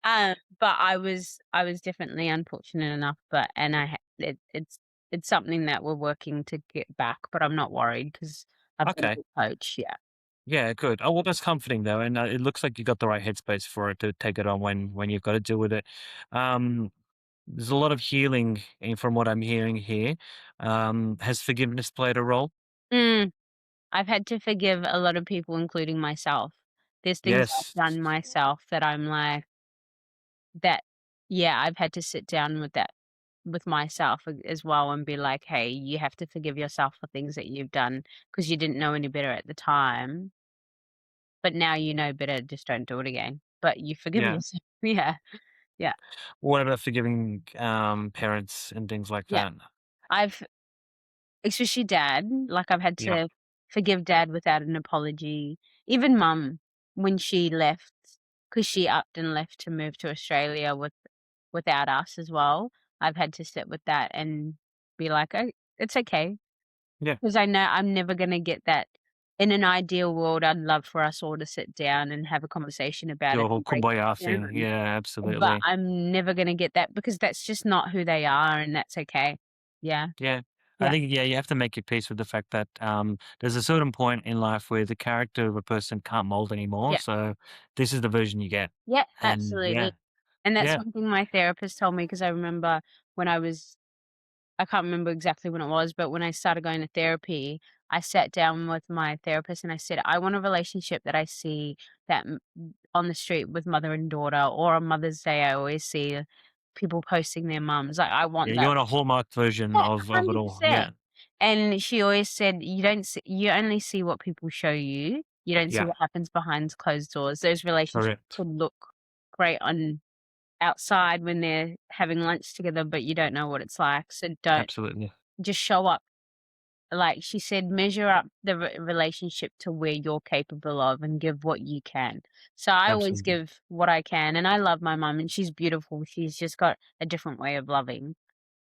yeah. But I was definitely unfortunate enough, but and it's something that we're working to get back. But I'm not worried because I've got a Okay. good coach. Yeah, Yeah, good. Oh, well, that's comforting though, and it looks like you got the right headspace for it to take it on when you've got to deal with it. Um, there's a lot of healing from what I'm hearing here. Has forgiveness played a role? mm, I've had to forgive a lot of people, including myself. There's things I've Yes. done myself that I'm like that. Yeah, I've had to sit down with that with myself as well and be like, hey, you have to forgive yourself for things that you've done because you didn't know any better at the time. But now you know better, just don't do it again. But you forgive Yeah. yourself. Yeah. Yeah. What about forgiving parents and things like Yeah. that? I've especially dad, like, I've had Yeah. to forgive dad without an apology. Even mum, when she left, because she upped and left to move to Australia without us as well, I've had to sit with that and be like, "Oh, it's okay," Yeah. because I know I'm never gonna get that. In an ideal world, I'd love for us all to sit down and have a conversation about The it whole and break kumbaya it thing. down, Yeah, but absolutely. I'm never gonna get that because that's just not who they are, and that's okay. Yeah. Yeah. I Yeah. think, yeah, you have to make your peace with the fact that there's a certain point in life where the character of a person can't mold anymore. Yeah. So this is the version you get. Yeah, And yeah, absolutely. And that's yeah, something my therapist told me because I remember when I can't remember exactly when it was, but when I started going to therapy, I sat down with my therapist and I said, "I want a relationship that I see that on the street with mother and daughter, or on Mother's Day, I always see people posting their mums. Like, I yeah, want you that." want a hallmark version Yeah, of it all. 100%. Yeah. And she always said, you only see what people show you. You don't see Yeah. what happens behind closed doors. Those relationships Correct. could look great on outside when they're having lunch together, but you don't know what it's like. So don't Absolutely. just show up. Like she said, measure up the relationship to where you're capable of and give what you can. So I always Absolutely. give what I can. And I love my mum and she's beautiful. She's just got a different way of loving.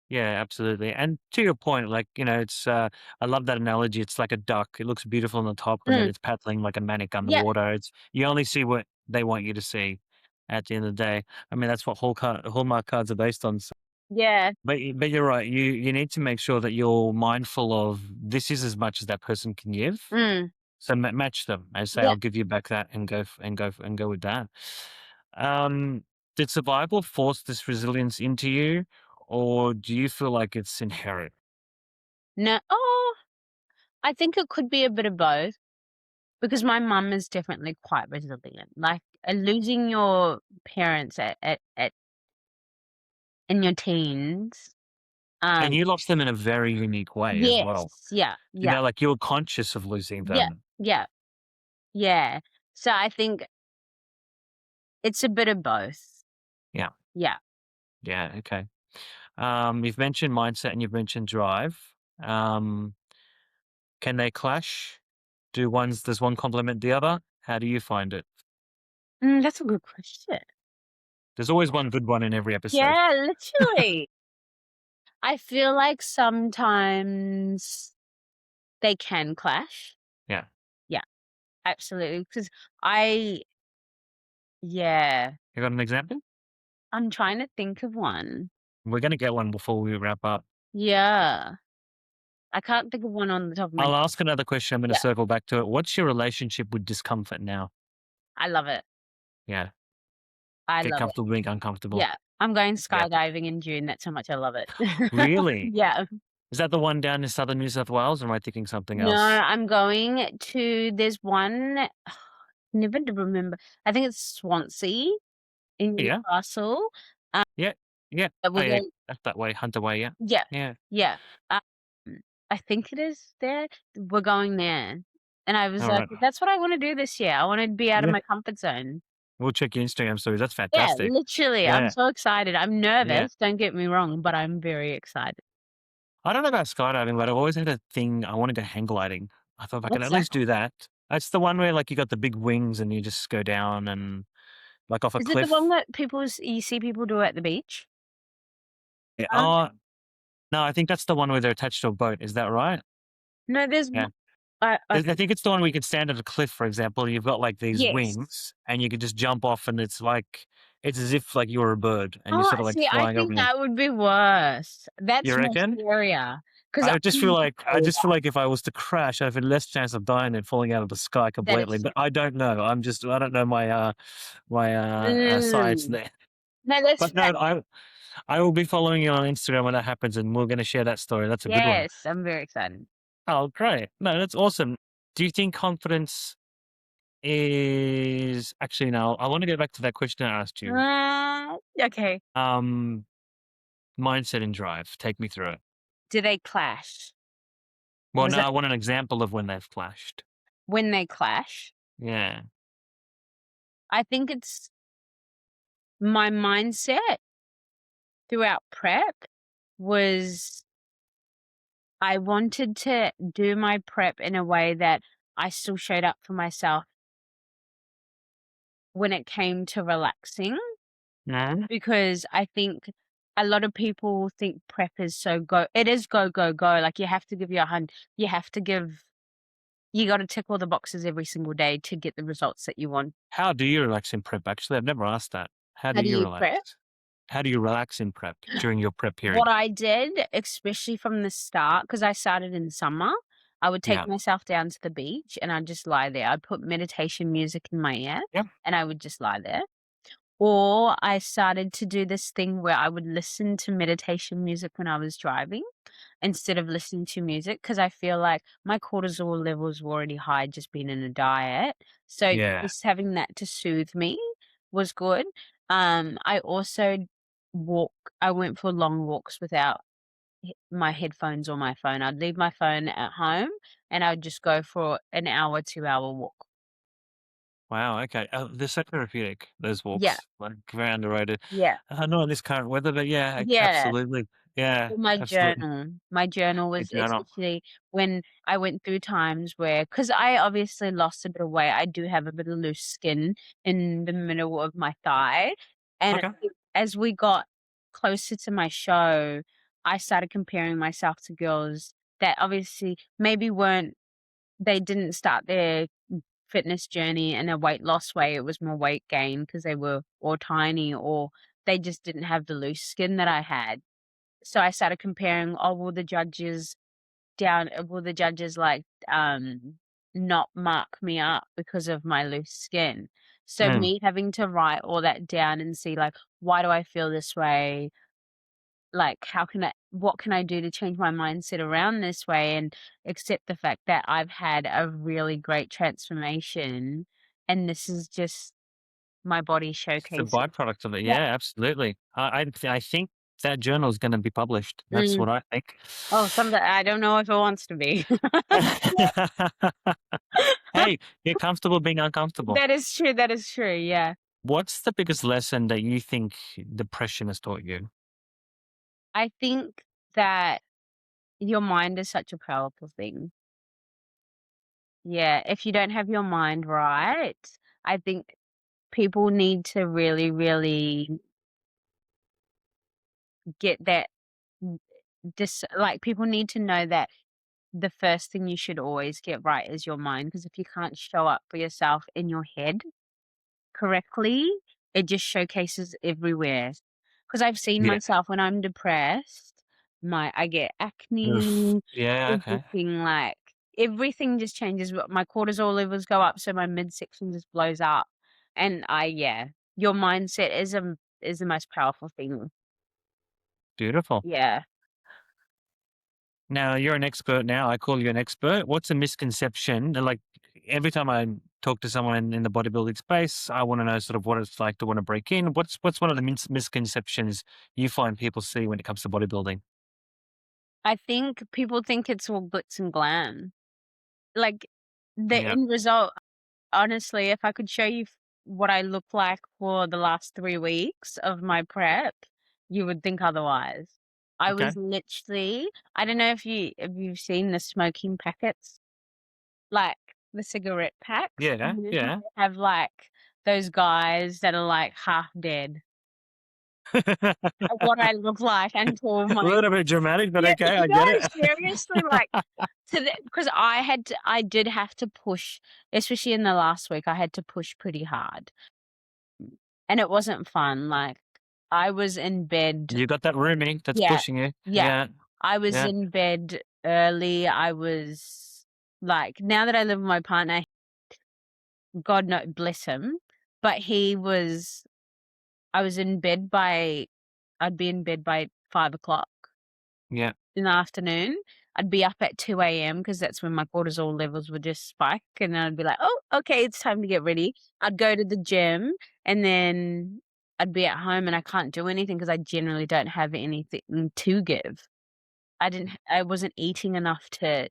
Yeah, absolutely. And to your point, like, it's I love that analogy. It's like a duck. It looks beautiful on the top and then Mm, it's paddling like a manic yeah, underwater. It's you only see what they want you to see at the end of the day. I mean, that's what Hallmark cards are based on. So, yeah. but you're right. You need to make sure that you're mindful of this is as much as that person can give. Mm, So match them. I say, yeah. I'll give you back that and and go with that. Um, did survival force this resilience into you, or do you feel like it's inherent? No, I think it could be a bit of both because my mum is definitely quite resilient. Like, losing your parents at in your teens. And Um, you lost them in a very unique way as well. yes, yeah, yeah, Like you were conscious of losing yeah, them. yeah, yeah. So I think it's a bit of both. Yeah, Yeah. yeah, okay. You've mentioned mindset and you've mentioned drive. Um, can they clash? Does one complement the other? How do you find it? That's a good question. There's always one good one in every episode. Yeah, literally. I feel like sometimes they can clash. Yeah. Yeah, absolutely. Because I yeah, You got an example? I'm trying to think of one. We're gonna get one before we wrap up. Yeah. I can't think of one on the top of my head. I'll ask another question. I'm going to Yeah, circle back to it. What's your relationship with discomfort now? I love it. Yeah. I Get love it. comfortable being uncomfortable. Yeah. I'm going Yeah. skydiving in June, that's how much I love it. Really? Yeah. Is that the one down in southern New South Wales, or am I thinking something No, else? I'm going to there's one never to remember. I think it's Swansea in Yeah. Newcastle. Yeah. Yeah. But Oh, we're yeah. going That's that way. Hunter way. Yeah. yeah, Yeah. yeah. Um, I think it is there. We're going there. And I was All like, right. "That's what I wanna do this year. I wanna be out of Yeah. my comfort zone." We'll check your Instagram stories. That's Yeah, fantastic. literally, I'm Yeah. so excited. I'm Yeah. nervous, don't get me wrong, but I'm very excited. I don't know about skydiving, but I've always had a thing. I wanted to hang gliding. I thought if I could What's at that? least do that. It's the one where like you got the big wings and you just go down and like off a Is it the one cliff. that you see people do at the beach? Yeah. Um, Oh no, I think that's the one where they're attached to a boat. Is that right? no, there's Yeah. one I I think it's the one where you can stand at a cliff, for example. You've got like these yes. wings and you can just jump off and it's like, it's as if like you're a bird and you're Oh, sort of like see, I flying over think me. that would be worse. You That's more reckon? scarier 'cause I'm I afraid just feel like if I was to crash, I have a less chance of dying than falling out of the sky that completely. is But I don't know. I don't know my science mm. there. No, that's But no, I will be following you on Instagram when that happens, and we're going to share that story. That's a good one. yes, I'm very excited. Oh, great! No, that's awesome. Do you think confidence is actually now? I want to go back to that question I asked you. Okay. Um, mindset and drive. Take me through it. Do they clash? Well, Was no, that I want an example of when they've clashed. when they clash? Yeah. I think it's my mindset throughout prep was I wanted to do my prep in a way that I still showed up for myself when it came to relaxing, No. because I think a lot of people think prep is so it is go, go, go. Like you have to give your hand, you have to give, you got to tick all the boxes every single day to get the results that you want. How do you relax in prep? Actually, I've never asked that. How do How do you you relax? prep? How do you relax in prep during your prep What period? I did, especially from the start, because I started in summer, I would take Yeah. myself down to the beach and I'd just lie there. I'd put meditation music in my ear Yeah. and I would just lie there. Or I started to do this thing where I would listen to meditation music when I was driving instead of listening to music, because I feel like my cortisol levels were already high just being in a diet. So Yeah. just having that to soothe me was good. I also walk I went for long walks without my headphones or my phone. I'd leave my phone at home and I'd just go for an hour, 2-hour walk. Wow. Okay. They're so therapeutic. Those Yeah, walks, like very underrated. yeah, Not in this current weather, but yeah, yeah. absolutely. Yeah, Or my absolutely. journal. My journal A was journal. especially when I went through times where, because I obviously lost a bit of weight, I do have a bit of loose skin in the middle of my thigh, and Okay. as we got closer to my show, I started comparing myself to girls that obviously maybe weren't they didn't start their fitness journey in a weight loss way, it was more weight gain because they were or tiny or they just didn't have the loose skin that I had. So I started comparing, oh, will the judges like, not mark me up because of my loose skin? So Mm. me having to write all that down and see like, why do I feel this way? Like, what can I do to change my mindset around this way and accept the fact that I've had a really great transformation and this is just my body It's a showcasing. byproduct of it. Yeah. Yeah, absolutely. I think that journal is going to be published. That's Mm. what I think. Oh, I don't know if it wants to be. Hey, get comfortable being uncomfortable. That is true, yeah. What's the biggest lesson that you think depression has taught you? I think that your mind is such a powerful thing. Yeah, if you don't have your mind right, I think people need to really, really get that n like, people need to know that the first thing you should always get right is your mind. Because if you can't show up for yourself in your head correctly, it just showcases everywhere. Because 'Cause I've seen Yeah. myself when I'm depressed, I get Oof. acne, Yeah, okay. everything just changes. My cortisol levels go up, so my midsection just blows up. And yeah, your mindset is the most powerful thing. Beautiful. Yeah. Now you're an expert now. I call you an expert. What's a misconception? And like every time I talk to someone in the bodybuilding space, I want to know sort of what it's like to want to break in. What's one of the misconceptions you find people see when it comes to bodybuilding? I think people think it's all glitz and glam. Like, the Yeah. end result, honestly, if I could show you what I look like for the last 3 weeks of my prep, you would think otherwise. I Okay. was literally I don't know if you've seen the smoking packets, like, the cigarette packs, Yeah. you know how Yeah. they have, like, those guys that are, like, half dead? What I look like until A my little bit dramatic, but yeah, okay, I no, get it. seriously, like, because I did have to push, especially in the last week, I had to push pretty hard, and it wasn't fun, like, I was in bed. You got that roomie that's Yeah, pushing you. yeah, Yeah. I was Yeah. in bed early, I was like, now that I live with my partner, God no bless him, but I was in bed by I'd be in bed by 5 o'clock Yeah. in the afternoon. I'd be up at 2 a.m. because that's when my cortisol levels would just spike, and then I'd be like, "Oh, okay, it's time to get ready." I'd go to the gym, and then I'd be at home, and I can't do anything because I generally don't have anything to give. I wasn't eating enough to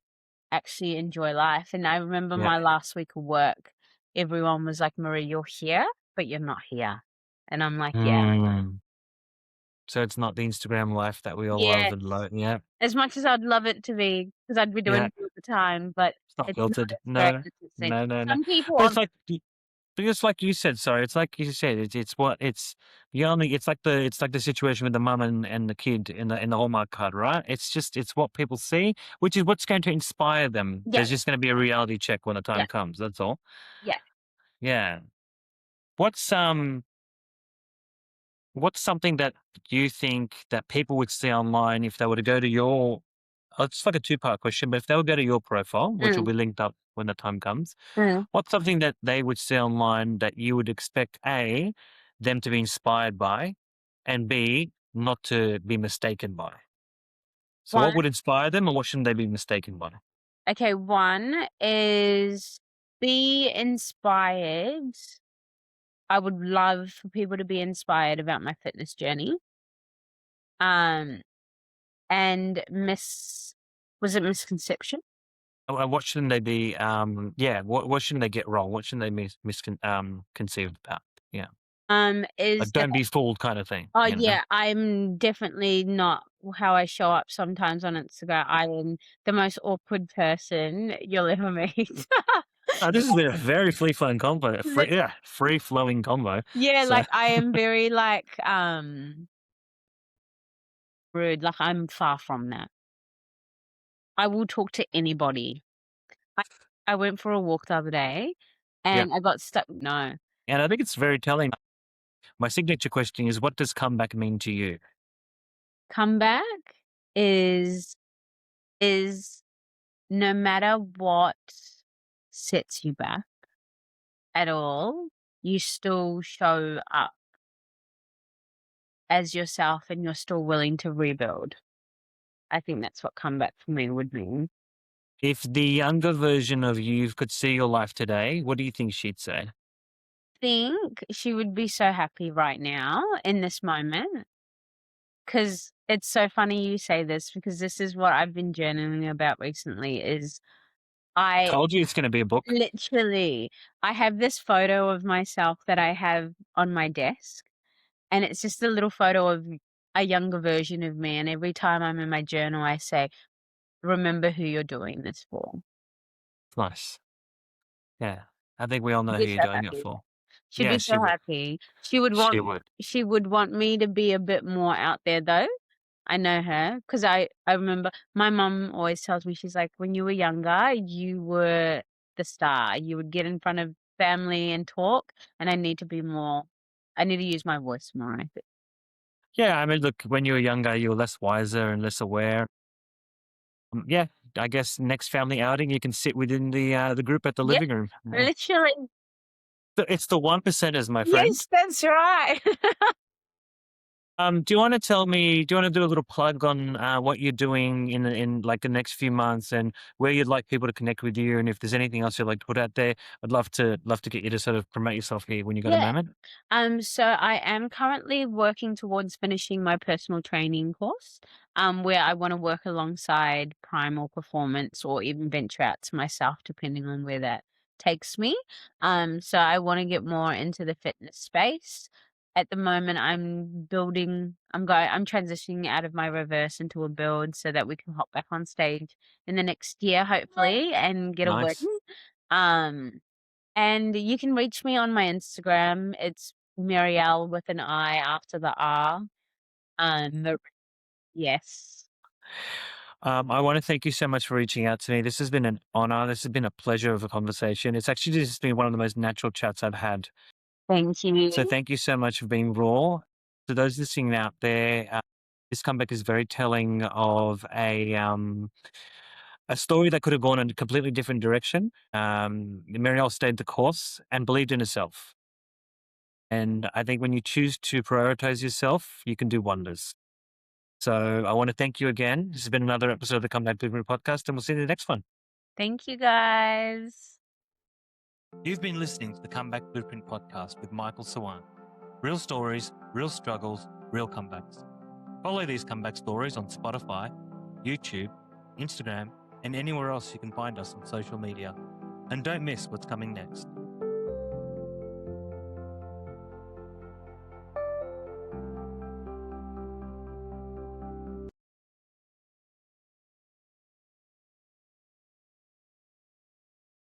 actually enjoy life, and I remember Yeah. my last week of work, everyone was like, "Marie, you're here, but you're not here." And I'm like, "Yeah." Mm. So it's not the Instagram life that we all love and Yes. yeah. As much as I'd love it to be, because 'cause I'd be doing Yeah. it all the time, but It's not it's not, filtered. it's very No. interesting. No, no, no. Some people But on it's like because like you said, sorry, it's like you said, it's what it's you only it's like the situation with the mum and the kid in the Hallmark card, right? It's just it's what people see, which is what's going to inspire them. yeah, There's just going to be a reality check when the yeah, time comes. That's all. yeah. Yeah. What's what's something that you think that people would see online if they were to go to your it's like a two-part question, but if they would go to your profile, which will Mm, be linked up when the time comes, mm. what's something that they would see online that you would expect A, them to be inspired by, and B, not to be mistaken by? So One what would inspire them and what shouldn't they be mistaken by? okay, one is be inspired. I would love for people to be inspired about my fitness journey. Um, and was it misconception? And what shouldn't they be yeah, what shouldn't they get wrong? What shouldn't they conceived about? Yeah. Is Like that don't be fooled kind of thing, oh, you know? yeah, I'm definitely not how I show up sometimes on Instagram. I am the most awkward person you'll ever meet. This has been a very free-flowing combo. Lit Free-flowing combo. Yeah, So like, I am very, like, rude, like, I'm far from that. I will talk to anybody. I I went for a walk the other day, yeah. and I got stuck no. And I think it's very telling. My signature question is, what does comeback mean to you? Comeback is is no matter what sets you back at all, you still show up as yourself and you're still willing to rebuild. I think that's what comeback for me would mean. If the younger version of you could see your life today, what do you think she'd say? Think she would be so happy right now in this moment. Because it's so funny you say this because this is what I've been journaling about recently is I Told you it's going to be a book. literally I have this photo of myself that I have on my desk, and it's just a little photo of a younger version of me, and every time I'm in my journal, I say, "Remember who you're doing this for." Nice. Yeah. I think we all know She'd who be you're so doing it happy. for. She'd Yeah, be she so would. happy. She would. She would want me to be a bit more out there though. I know her because I remember my mum always tells me, she's like, "When you were younger, you were the star. You would get in front of family and talk, and I need to use my voice more, I think." Yeah, I mean, look, when you were younger, you were less wiser and less aware. Yeah, I guess next family outing, you can sit within the group at the Yeah, living room. Yeah. literally. It's the one percenters, my friend. Yes, that's right. Do you want to tell me? Do you want to do a little plug on what you're doing in like the next few months and where you'd like people to connect with you, and if there's anything else you'd like to put out there? I'd love to get you to sort of promote yourself here when you got a Yeah. moment. So I am currently working towards finishing my personal training course, where I want to work alongside primal performance or even venture out to myself, depending on where that takes me. So I want to get more into the fitness space. At the moment, I'm transitioning out of my reverse into a build so that we can hop back on stage in the next year, hopefully, and get a win. Nice. Um, and you can reach me on my Instagram. It's Mireille with an I after the R. Mir yes. I want to thank you so much for reaching out to me. This has been an honor. This has been a pleasure of a conversation. It's actually just been one of the most natural chats I've had. Thank So you. thank you so much for being raw. To those listening out there, this comeback is very telling of a story that could have gone in a completely different direction. Marielle stayed the course and believed in herself. And I think when you choose to prioritize yourself, you can do wonders. So I want to thank you again. This has been another episode of the Comeback Blueprint podcast, and we'll see you in the next one. Thank you, guys. You've been listening to the Comeback Blueprint podcast with Michael Sawan. Real stories, real struggles, real comebacks. Follow these comeback stories on Spotify, YouTube, Instagram, and anywhere else you can find us on social media. And don't miss what's coming next.